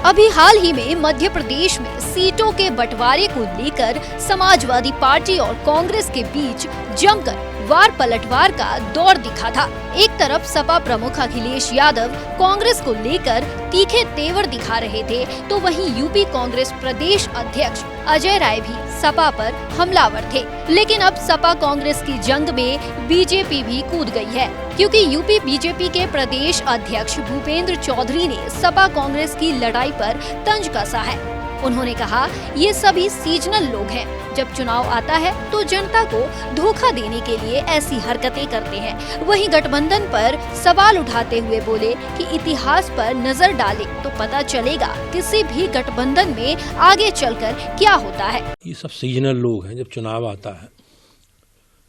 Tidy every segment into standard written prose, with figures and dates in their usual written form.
अभी हाल ही में मध्य प्रदेश में सीटों के बंटवारे को लेकर समाजवादी पार्टी और कांग्रेस के बीच जमकर वार पलटवार का दौर दिखा था। एक तरफ सपा प्रमुख अखिलेश यादव कांग्रेस को लेकर तीखे तेवर दिखा रहे थे, तो वहीं यूपी कांग्रेस प्रदेश अध्यक्ष अजय राय भी सपा पर हमलावर थे। लेकिन अब सपा कांग्रेस की जंग में बीजेपी भी कूद गई है, क्योंकि यूपी बीजेपी के प्रदेश अध्यक्ष भूपेंद्र चौधरी ने सपा कांग्रेस की लड़ाई पर तंज कसा है। उन्होंने कहा, ये सभी सीजनल लोग हैं, जब चुनाव आता है तो जनता को धोखा देने के लिए ऐसी हरकतें करते हैं। वहीं गठबंधन पर सवाल उठाते हुए बोले कि इतिहास पर नजर डाले तो पता चलेगा किसी भी गठबंधन में आगे चलकर क्या होता है। ये सब सीजनल लोग हैं, जब चुनाव आता है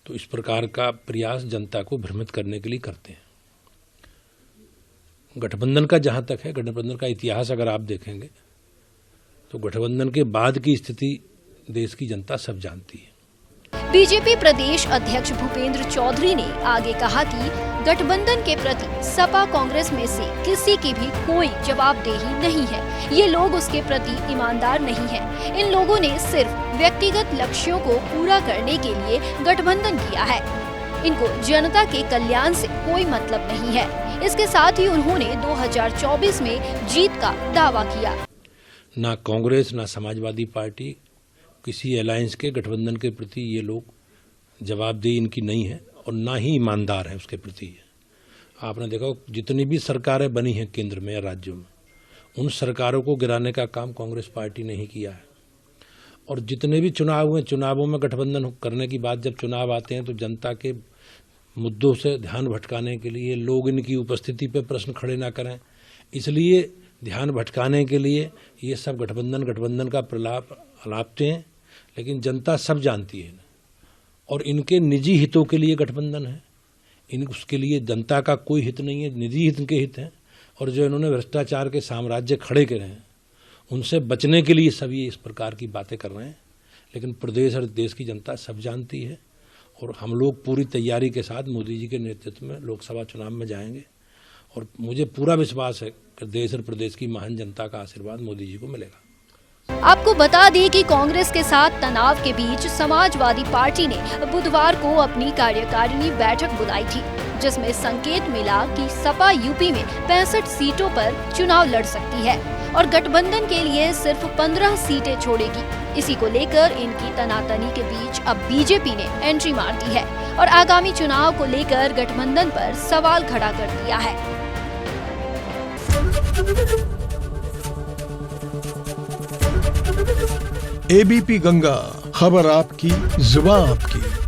तो इस प्रकार का प्रयास जनता को भ्रमित करने के लिए करते हैं। गठबंधन का जहां तक है, गठबंधन का इतिहास अगर आप देखेंगे तो गठबंधन के बाद की स्थिति देश की जनता सब जानती है। बीजेपी प्रदेश अध्यक्ष भूपेंद्र चौधरी ने आगे कहा कि गठबंधन के प्रति सपा कांग्रेस में से किसी की भी कोई जवाबदेही नहीं है। ये लोग उसके प्रति ईमानदार नहीं हैं। इन लोगों ने सिर्फ व्यक्तिगत लक्ष्यों को पूरा करने के लिए गठबंधन किया है। इनको जनता के कल्याण से कोई मतलब नहीं है। इसके साथ ही उन्होंने 2024 में जीत का दावा किया। ना कांग्रेस ना समाजवादी पार्टी किसी अलायंस के गठबंधन के प्रति ये लोग जवाबदेही इनकी नहीं है और ना ही ईमानदार है उसके प्रति। आपने देखा जितनी भी सरकारें बनी हैं केंद्र में या राज्यों में, उन सरकारों को गिराने का काम कांग्रेस पार्टी ने ही किया है। और जितने भी चुनाव हुए, चुनावों में गठबंधन करने की बात जब चुनाव आते हैं तो जनता के मुद्दों से ध्यान भटकाने के लिए लोग इनकी उपस्थिति पर प्रश्न खड़े ना करें, इसलिए ध्यान भटकाने के लिए ये सब गठबंधन का प्रलाप अलापते हैं। लेकिन जनता सब जानती है और इनके निजी हितों के लिए गठबंधन है। उसके लिए जनता का कोई हित नहीं है, निजी हित के हित हैं। और जो इन्होंने भ्रष्टाचार के साम्राज्य खड़े करे हैं उनसे बचने के लिए सभी इस प्रकार की बातें कर रहे हैं। लेकिन प्रदेश और देश की जनता सब जानती है और हम लोग पूरी तैयारी के साथ मोदी जी के नेतृत्व में लोकसभा चुनाव में जाएंगे और मुझे पूरा विश्वास है कि देश और प्रदेश की महान जनता का आशीर्वाद मोदी जी को मिलेगा। आपको बता दें कि कांग्रेस के साथ तनाव के बीच समाजवादी पार्टी ने बुधवार को अपनी कार्यकारिणी बैठक बुलाई थी, जिसमें संकेत मिला कि सपा यूपी में 65 सीटों पर चुनाव लड़ सकती है और गठबंधन के लिए सिर्फ 15 सीटें छोड़ेगी। इसी को लेकर इनकी तनातनी के बीच अब बीजेपी ने एंट्री मार दी है और आगामी चुनाव को लेकर गठबंधन पर सवाल खड़ा कर दिया है। एबीपी गंगा, खबर आपकी, जुबान आपकी।